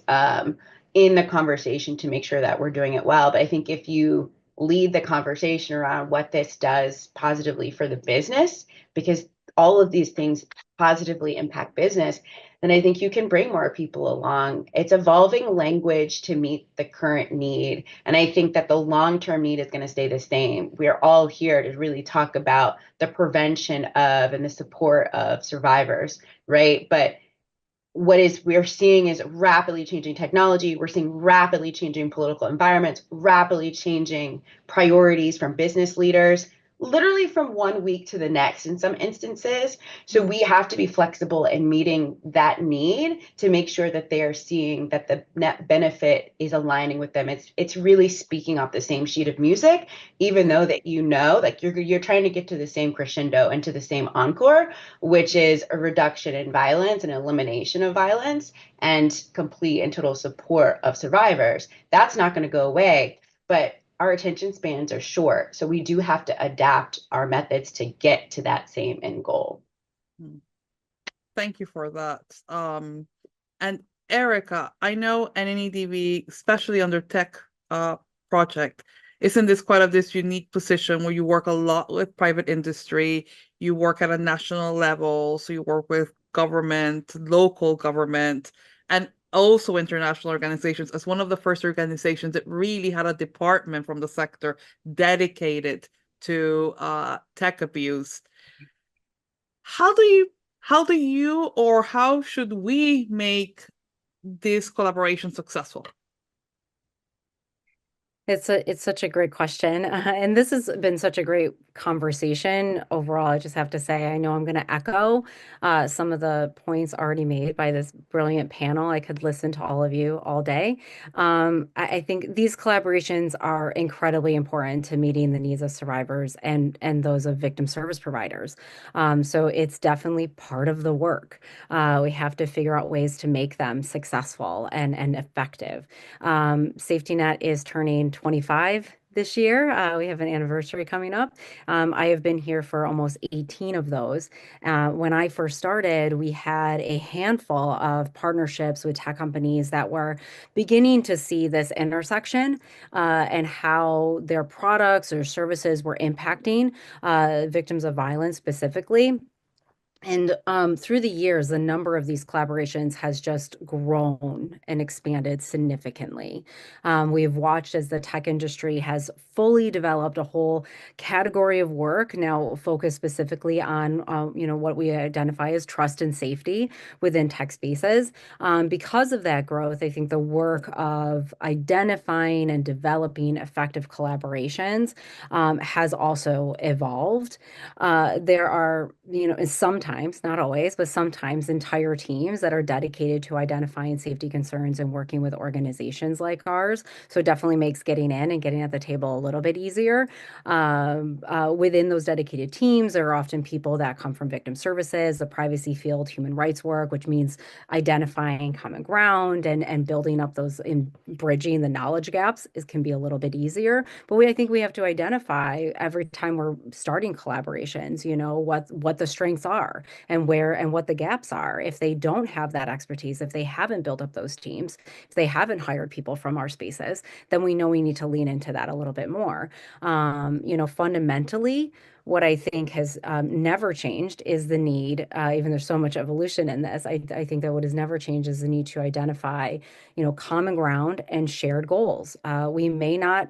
in the conversation to make sure that we're doing it well. But I think if you lead the conversation around what this does positively for the business, because all of these things positively impact business, then I think you can bring more people along. It's evolving language to meet the current need. And I think that the long-term need is going to stay the same. We're all here to really talk about the prevention of and the support of survivors, right? But we're seeing is rapidly changing technology. We're seeing rapidly changing political environments, rapidly changing priorities from business leaders, literally from one week to the next in some instances. So we have to be flexible in meeting that need to make sure that they are seeing that the net benefit is aligning with them. It's really speaking off the same sheet of music, even though that like you're trying to get to the same crescendo and to the same encore, which is a reduction in violence and elimination of violence and complete and total support of survivors. That's not going to go away, but our attention spans are short. So we do have to adapt our methods to get to that same end goal. Thank you for that. And Erica, I know NNEDV, especially under tech project, is in this unique position where you work a lot with private industry, you work at a national level, so you work with government, local government, and also international organizations. As one of the first organizations that really had a department from the sector dedicated to tech abuse. How do you or how should we make this collaboration successful? It's such a great question. And this has been such a great conversation overall. I just have to say, I know I'm going to echo some of the points already made by this brilliant panel. I could listen to all of you all day. I think these collaborations are incredibly important to meeting the needs of survivors and those of victim service providers. So it's definitely part of the work. We have to figure out ways to make them successful and effective. Safety Net is turning 25 this year. We have an anniversary coming up. I have been here for almost 18 of those. When I first started, we had a handful of partnerships with tech companies that were beginning to see this intersection and how their products or services were impacting victims of violence specifically. And through the years, the number of these collaborations has just grown and expanded significantly. We've watched as the tech industry has fully developed a whole category of work now focused specifically on what we identify as trust and safety within tech spaces. Because of that growth, I think the work of identifying and developing effective collaborations has also evolved. There are, sometimes, not always, but sometimes entire teams that are dedicated to identifying safety concerns and working with organizations like ours. So it definitely makes getting in and getting at the table a little bit easier. Within those dedicated teams, there are often people that come from victim services, the privacy field, human rights work, which means identifying common ground and building up those in bridging the knowledge gaps can be a little bit easier. But I think we have to identify every time we're starting collaborations, what the strengths are. are and where and what the gaps are. If they don't have that expertise, if they haven't built up those teams, if they haven't hired people from our spaces, then we know we need to lean into that a little bit more. Fundamentally, what I think has never changed is the need, even there's so much evolution in this, I think that what has never changed is the need to identify, common ground and shared goals. I might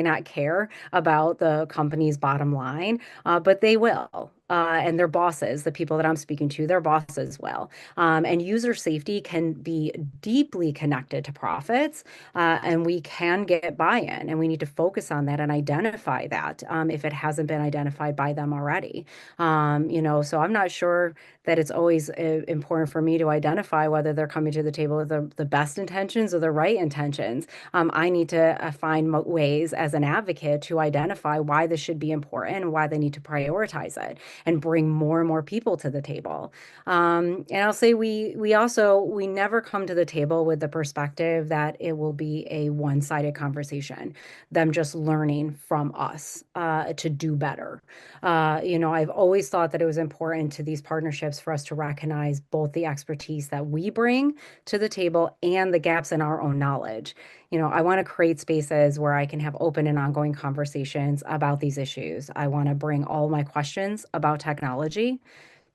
not care about the company's bottom line, but they will. And their bosses, the people that I'm speaking to, their bosses will. And user safety can be deeply connected to profits, and we can get buy-in, and we need to focus on that and identify that if it hasn't been identified by them already. So I'm not sure that it's always important for me to identify whether they're coming to the table with the best intentions or the right intentions. I need to find ways as an advocate to identify why this should be important and why they need to prioritize it and bring more and more people to the table. And I'll say we never come to the table with the perspective that it will be a one-sided conversation, them just learning from us to do better. I've always thought that it was important to these partnerships for us to recognize both the expertise that we bring to the table and the gaps in our own knowledge. I want to create spaces where I can have open and ongoing conversations about these issues. I want to bring all my questions about technology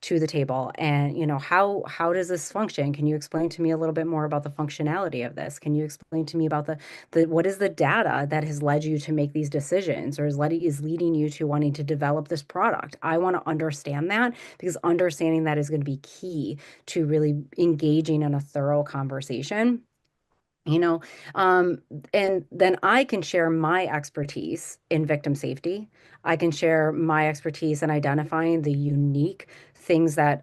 to the table. And, how does this function? Can you explain to me a little bit more about the functionality of this? Can you explain to me about the what is the data that has led you to make these decisions or is leading you to wanting to develop this product? I want to understand that, because understanding that is going to be key to really engaging in a thorough conversation. And then I can share my expertise in victim safety. I can share my expertise in identifying the unique things that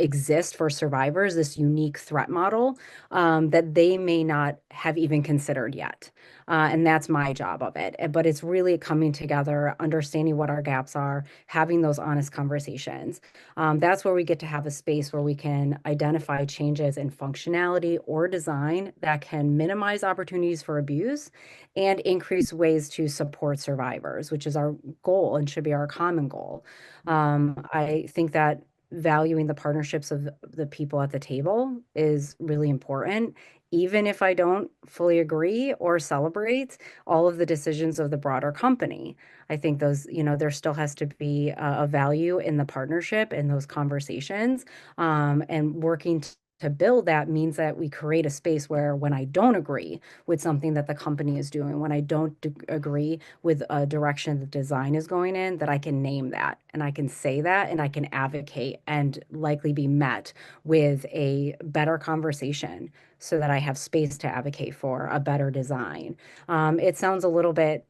exist for survivors, this unique threat model that they may not have even considered yet. And that's my job of it. But it's really coming together, understanding what our gaps are, having those honest conversations. That's where we get to have a space where we can identify changes in functionality or design that can minimize opportunities for abuse and increase ways to support survivors, which is our goal and should be our common goal. I think that valuing the partnerships of the people at the table is really important, even if I don't fully agree or celebrate all of the decisions of the broader company. I think those, there still has to be a value in the partnership and those conversations, and working to build that means that we create a space where when I don't agree with something that the company is doing, when I don't agree with a direction the design is going in, that I can name that and I can say that and I can advocate and likely be met with a better conversation so that I have space to advocate for a better design. It sounds a little bit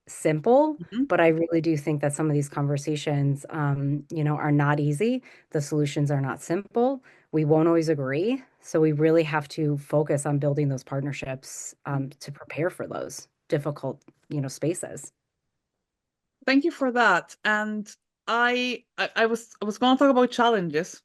simple, but I really do think that some of these conversations, are not easy. The solutions are not simple. We won't always agree. So we really have to focus on building those partnerships to prepare for those difficult, spaces. Thank you for that. And I was going to talk about challenges,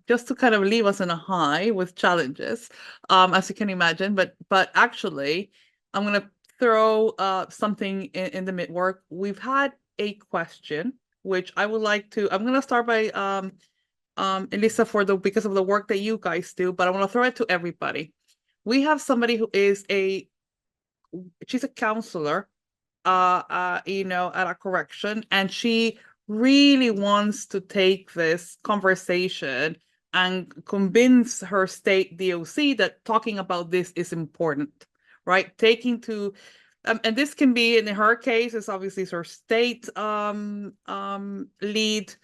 just to kind of leave us in a high with challenges, as you can imagine. But actually, I'm going to throw something in the mid-work. We've had a question, which I'm going to start by Elisa because of the work that you guys do, but I want to throw it to everybody. We have somebody who is she's a counselor, at a correction, and she really wants to take this conversation and convince her state DOC that talking about this is important, right? And this can be, in her case, it's obviously her state lead,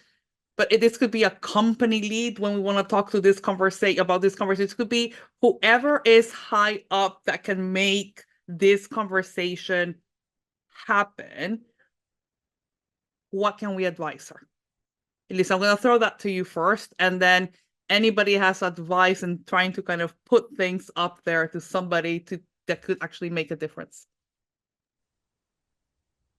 but this could be a company lead when we want to talk to this conversation. It could be whoever is high up that can make this conversation happen. What can we advise her? Elisa, I'm going to throw that to you first, and then anybody has advice in trying to kind of put things up there to somebody that could actually make a difference.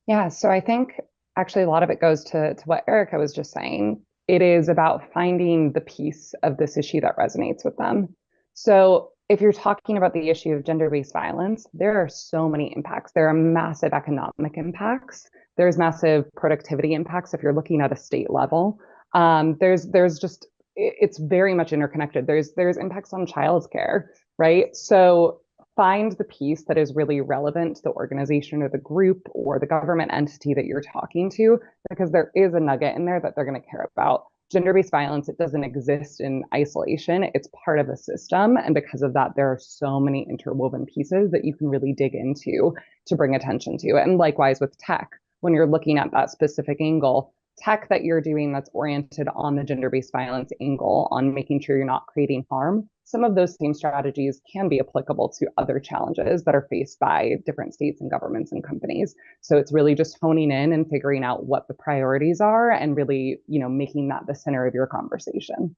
Yeah, so I think actually a lot of it goes to what Erica was just saying. It is about finding the piece of this issue that resonates with them. So if you're talking about the issue of gender-based violence, there are so many impacts. There are massive economic impacts There's massive productivity impacts if you're looking at a state level. There's just it's very much interconnected. There's impacts on childcare, right? So find the piece that is really relevant to the organization or the group or the government entity that you're talking to, because there is a nugget in there that they're going to care about. Gender-based violence, it doesn't exist in isolation. It's part of the system. And because of that, there are so many interwoven pieces that you can really dig into to bring attention to. And likewise with tech, when you're looking at that specific angle, tech that you're doing that's oriented on the gender-based violence angle, on making sure you're not creating harm, some of those same strategies can be applicable to other challenges that are faced by different states and governments and companies. So it's really just honing in and figuring out what the priorities are and really, making that the center of your conversation.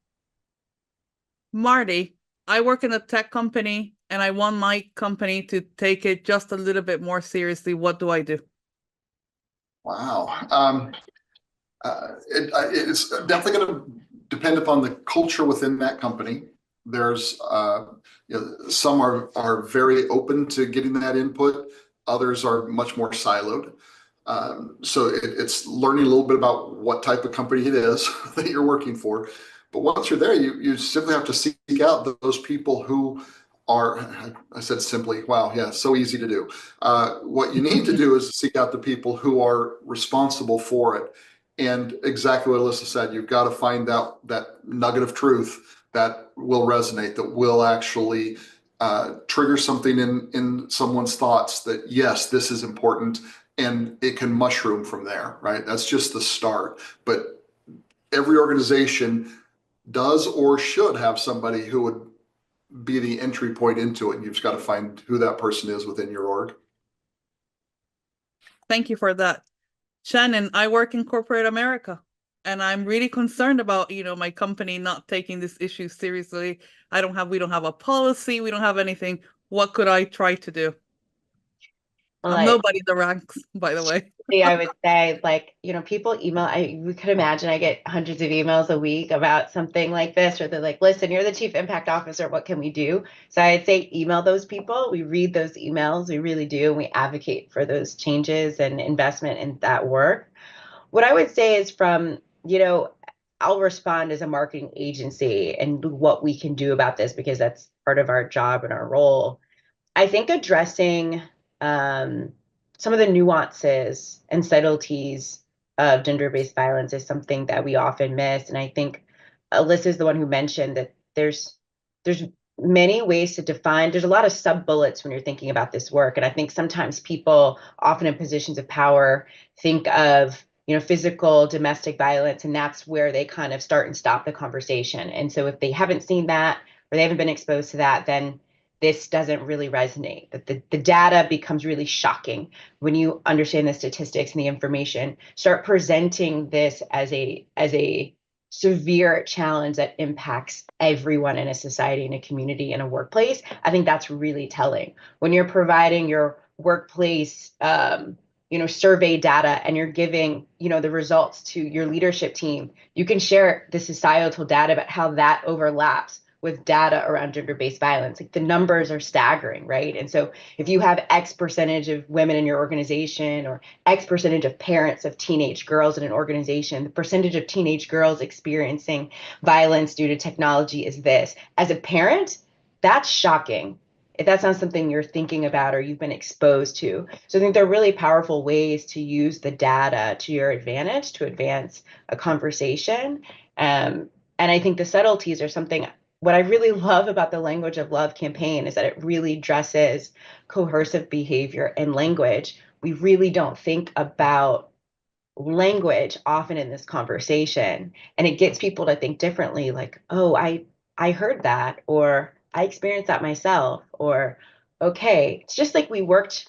Marty, I work in a tech company and I want my company to take it just a little bit more seriously. What do I do? Wow. It's definitely going to depend upon the culture within that company. There's some are very open to getting that input. Others are much more siloed. So it's learning a little bit about what type of company it is that you're working for. But once you're there, you simply have to seek out those people who are, I said simply, wow, yeah, so easy to do. What you need to do is seek out the people who are responsible for it. And exactly what Alyssa said, you've got to find out that nugget of truth that will resonate, that will actually trigger something in someone's thoughts that, yes, this is important, and it can mushroom from there, right? That's just the start. But every organization does or should have somebody who would be the entry point into it. And you've just got to find who that person is within your org. Thank you for that. Shannon, I work in corporate America, and I'm really concerned about, my company not taking this issue seriously. We don't have a policy. We don't have anything. What could I try to do? I'm nobody in the ranks, by the way. I would say, people email. We could imagine I get hundreds of emails a week about something like this, or they're like, listen, you're the chief impact officer. What can we do? So I'd say email those people. We read those emails. We really do. And we advocate for those changes and investment in that work. What I would say is I'll respond as a marketing agency and what we can do about this, because that's part of our job and our role. I think addressing some of the nuances and subtleties of gender-based violence is something that we often miss. And I think Alyssa is the one who mentioned that there's many ways to define. There's a lot of sub-bullets when you're thinking about this work. And I think sometimes people, often in positions of power, think of physical domestic violence, and that's where they kind of start and stop the conversation. And so if they haven't seen that, or they haven't been exposed to that, then this doesn't really resonate. That the data becomes really shocking when you understand the statistics and the information. Start presenting this as a severe challenge that impacts everyone in a society, in a community, in a workplace. I think that's really telling. When you're providing your workplace survey data and you're giving the results to your leadership team, you can share the societal data about how that overlaps with data around gender-based violence. Like, the numbers are staggering, right? And so if you have X percentage of women in your organization, or X percentage of parents of teenage girls in an organization, the percentage of teenage girls experiencing violence due to technology is this. As a parent, that's shocking, if that's not something you're thinking about or you've been exposed to. So I think they're really powerful ways to use the data to your advantage to advance a conversation. And I think the subtleties are something. What I really love about the Language of Love campaign is that it really addresses coercive behavior and language. We really don't think about language often in this conversation, and it gets people to think differently, like, oh, I heard that, or I experienced that myself, or okay. It's just like we worked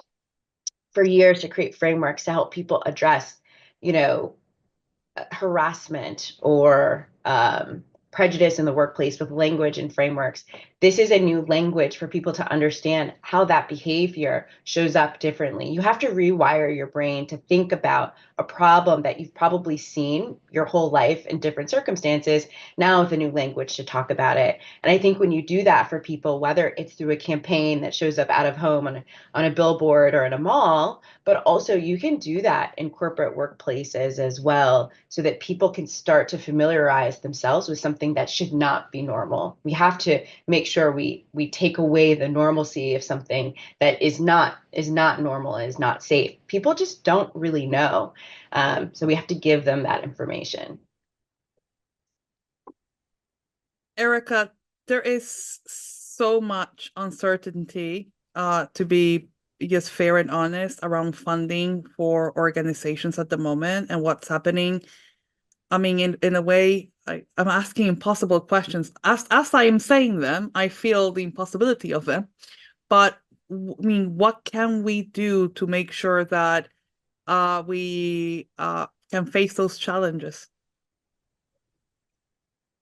for years to create frameworks to help people address, harassment or prejudice in the workplace with language and frameworks. This is a new language for people to understand how that behavior shows up differently. You have to rewire your brain to think about a problem that you've probably seen your whole life in different circumstances, now with a new language to talk about it. And I think when you do that for people, whether it's through a campaign that shows up out of home on a billboard or in a mall, but also you can do that in corporate workplaces as well, so that people can start to familiarize themselves with something that should not be normal. We have to make sure we take away the normalcy of something that is not normal and is not safe. People just don't really know. So we have to give them that information. Erica, there is so much uncertainty, to be just fair and honest, around funding for organizations at the moment and what's happening. I mean, in a way, I'm asking impossible questions. As I am saying them, I feel the impossibility of them. But I mean, what can we do to make sure that we can face those challenges?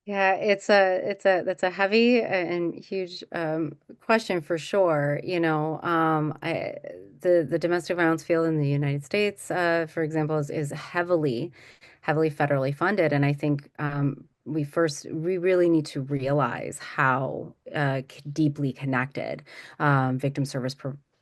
Yeah, that's a heavy and huge question for sure. The domestic violence field in the United States, for example, is heavily federally funded, and I think we really need to realize how deeply connected victim service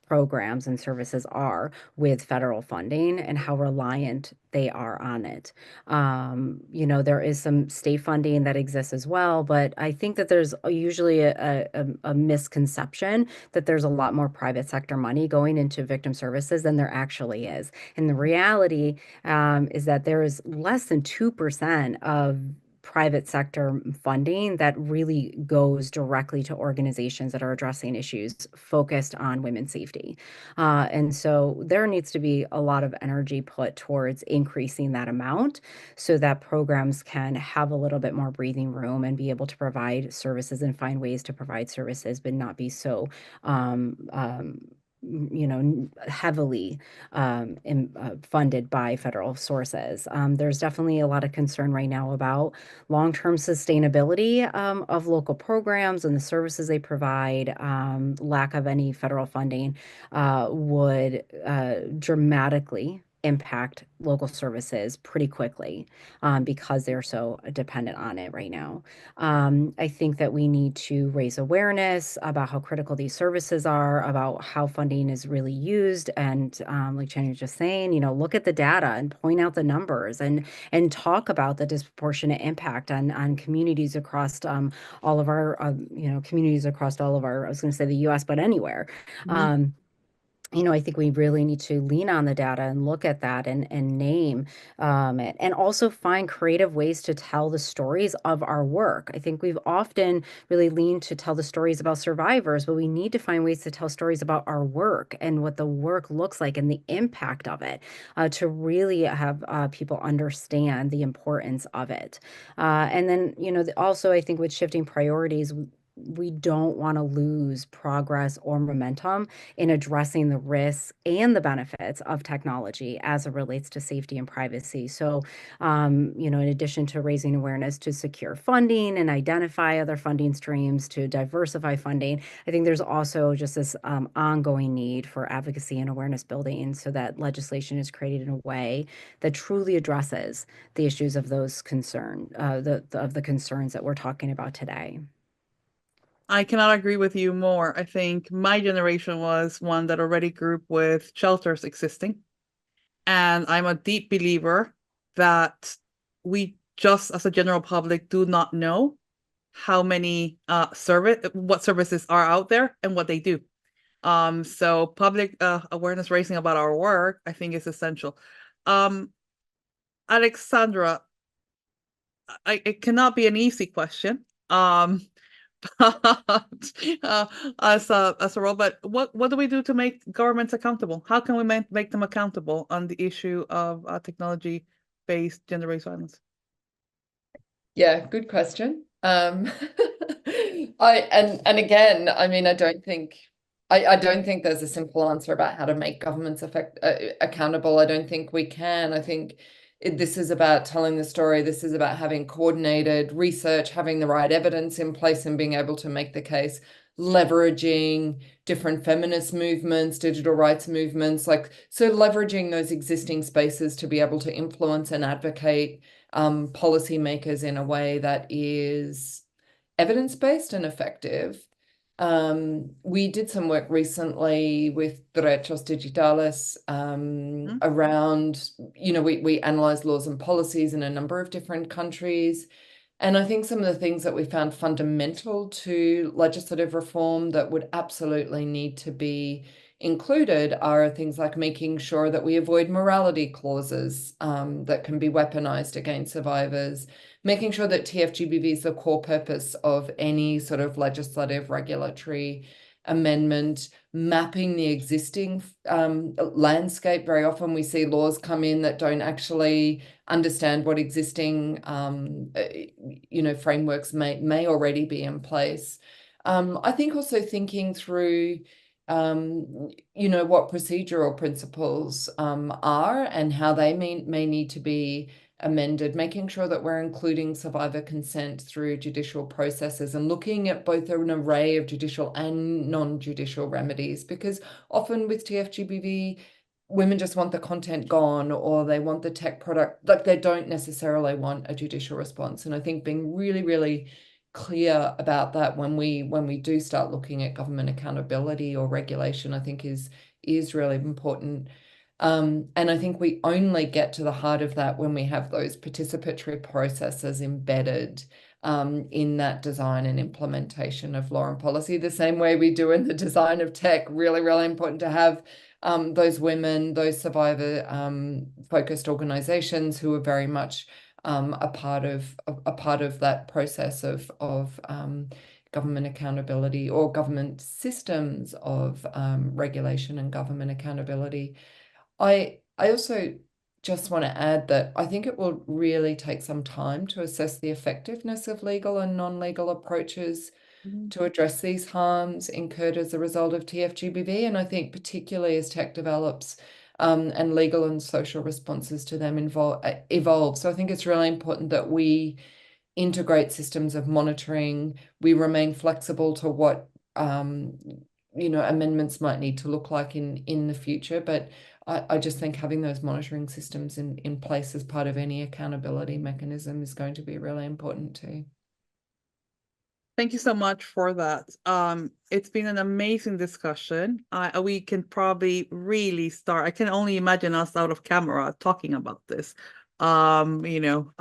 programs and services are with federal funding and how reliant they are on it. There is some state funding that exists as well, but I think that there's usually a misconception that there's a lot more private sector money going into victim services than there actually is. And the reality is that there is less than 2% of private sector funding that really goes directly to organizations that are addressing issues focused on women's safety. And so there needs to be a lot of energy put towards increasing that amount so that programs can have a little bit more breathing room and be able to provide services and find ways to provide services, but not be so heavily funded by federal sources. There's definitely a lot of concern right now about long-term sustainability of local programs and the services they provide. Lack of any federal funding would dramatically impact local services pretty quickly because they're so dependent on it right now. I think that we need to raise awareness about how critical these services are, about how funding is really used, and like Jenny was just saying, look at the data and point out the numbers and talk about the disproportionate impact on communities across all of our communities across all of our, I was going to say the U.S., but anywhere. I think we really need to lean on the data and look at that and name it, and also find creative ways to tell the stories of our work. I think we've often really leaned to tell the stories about survivors, but we need to find ways to tell stories about our work and what the work looks like and the impact of it to really have people understand the importance of it. And then, also I think with shifting priorities, we don't want to lose progress or momentum in addressing the risks and the benefits of technology as it relates to safety and privacy. So, in addition to raising awareness to secure funding and identify other funding streams to diversify funding, I think there's also just this ongoing need for advocacy and awareness building so that legislation is created in a way that truly addresses the issues of those concerns, of the concerns that we're talking about today. I cannot agree with you more. I think my generation was one that already grew up with shelters existing. And I'm a deep believer that we just as a general public do not know how many what services are out there and what they do. So public awareness raising about our work, I think, is essential. Alexandra, it cannot be an easy question. But as a robot, what do we do to make governments accountable? How can we make them accountable on the issue of technology-based gender-based violence? Yeah, good question. Again, I mean, I don't think there's a simple answer about how to make governments accountable. I don't think we can. I think this is about telling the story. This is about having coordinated research, having the right evidence in place and being able to make the case, leveraging different feminist movements, digital rights movements, so leveraging those existing spaces to be able to influence and advocate policymakers in a way that is evidence-based and effective. We did some work recently with Derechos Digitales around, we analyzed laws and policies in a number of different countries. And I think some of the things that we found fundamental to legislative reform that would absolutely need to be included are things like making sure that we avoid morality clauses that can be weaponized against survivors, making sure that TFGBV is the core purpose of any sort of legislative regulatory amendment, mapping the existing landscape. Very often we see laws come in that don't actually understand what existing frameworks may already be in place. I think also thinking through what procedural principles are and how they may need to be amended, making sure that we're including survivor consent through judicial processes and looking at both an array of judicial and non-judicial remedies, because often with TFGBV, women just want the content gone or they want the tech product, they don't necessarily want a judicial response. And I think being really, really clear about that when we do start looking at government accountability or regulation, I think is really important. And I think we only get to the heart of that when we have those participatory processes embedded in that design and implementation of law and policy, the same way we do in the design of tech. Really, really important to have those women, those survivor focused organizations who are very much a part of that process of government accountability or government systems of regulation and government accountability. I also just want to add that I think it will really take some time to assess the effectiveness of legal and non-legal approaches to address these harms incurred as a result of TFGBV. And I think particularly as tech develops and legal and social responses to them evolve. So I think it's really important that we integrate systems of monitoring. We remain flexible to what amendments might need to look like in the future. But I just think having those monitoring systems in place as part of any accountability mechanism is going to be really important too. Thank you so much for that. It's been an amazing discussion. We can probably really start. I can only imagine us out of camera talking about this. We'll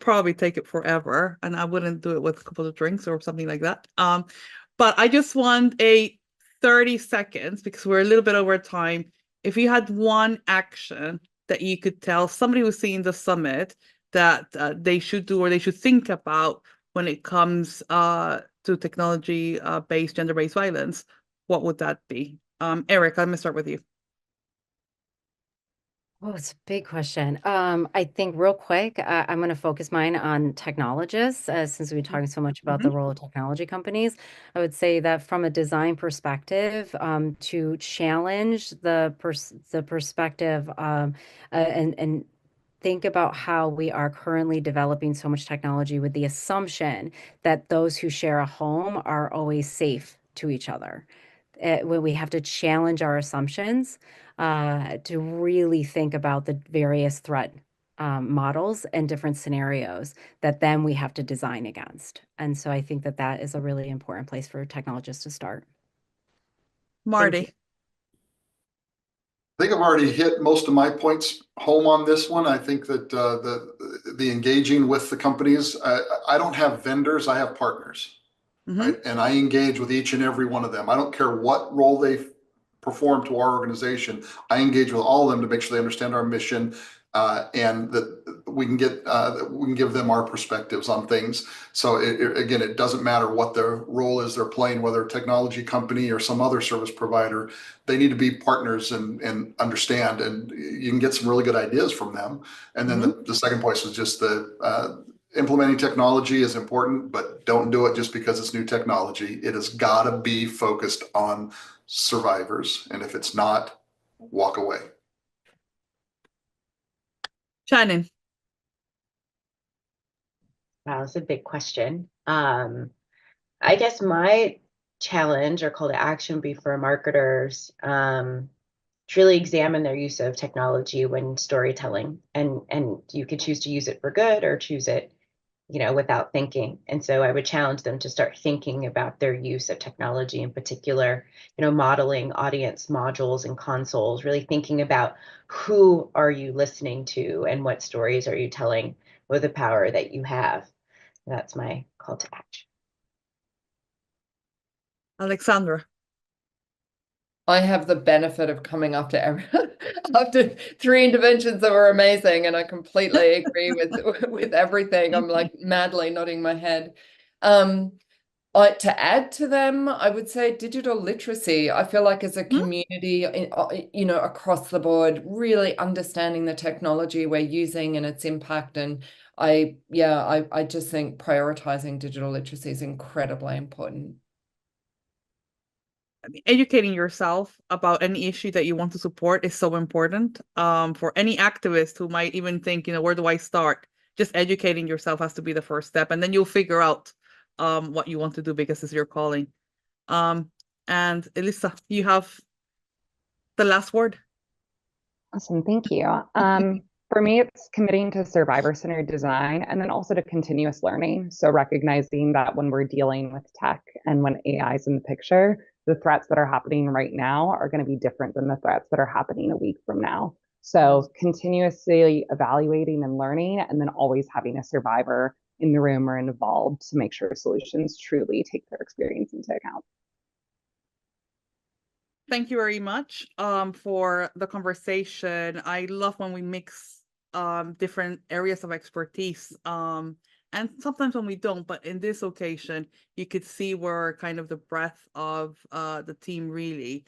probably take it forever, and I wouldn't do it with a couple of drinks or something like that. But I just want 30 seconds because we're a little bit over time. If you had one action that you could tell somebody who's seeing the summit that they should do or they should think about when it comes to technology-based gender-based violence, what would that be? Eric, I'm gonna start with you. Oh, it's a big question. I think real quick, I'm going to focus mine on technologists, since we're talking so much about the role of technology companies. I would say that from a design perspective, to challenge the perspective and think about how we are currently developing so much technology with the assumption that those who share a home are always safe to each other. When we have to challenge our assumptions, to really think about the various threat models and different scenarios that then we have to design against. And so I think that is a really important place for technologists to start. Marty. I think I've already hit most of my points home on this one. I think that the engaging with the companies, I don't have vendors, I have partners. Right? And I engage with each and every one of them. I don't care what role they perform to our organization. I engage with all of them to make sure they understand our mission and that we can give them our perspectives on things. So again, it doesn't matter what their role is they're playing, whether a technology company or some other service provider. They need to be partners and understand, and you can get some really good ideas from them. And then the second point is just implementing technology is important, but don't do it just because it's new technology. It has got to be focused on survivors. And if it's not, walk away. Shannon. Wow, that's a big question. I guess my challenge or call to action would be for marketers to really examine their use of technology when storytelling, and you can choose to use it for good or choose it, without thinking. And so I would challenge them to start thinking about their use of technology, in particular, modeling audience modules and consoles, really thinking about who are you listening to and what stories are you telling with the power that you have. That's my call to action. Alexandra. I have the benefit of coming after after 3 interventions that were amazing, and I completely agree with everything. I'm like madly nodding my head. To add to them, I would say digital literacy. I feel like as a community, across the board, really understanding the technology we're using and its impact. And I just think prioritizing digital literacy is incredibly important. Educating yourself about any issue that you want to support is so important. For any activist who might even think, where do I start? Just educating yourself has to be the first step, and then you'll figure out what you want to do because it's your calling. And Elisa, you have the last word. Awesome, thank you. For me, it's committing to survivor-centered design and then also to continuous learning. So recognizing that when we're dealing with tech and when AI is in the picture, the threats that are happening right now are going to be different than the threats that are happening a week from now. So continuously evaluating and learning, and then always having a survivor in the room or involved to make sure solutions truly take their experience into account. Thank you very much for the conversation. I love when we mix different areas of expertise. And sometimes when we don't, but in this occasion, you could see where kind of the breadth of the team really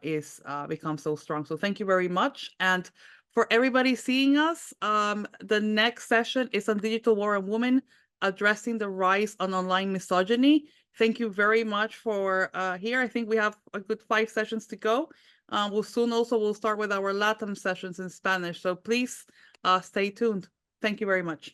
is becomes so strong. So thank you very much. And for everybody seeing us, the next session is on digital war and women, addressing the rise on online misogyny. Thank you very much for here. I think we have a good 5 sessions to go. We'll start with our LATAM sessions in Spanish. So please stay tuned. Thank you very much.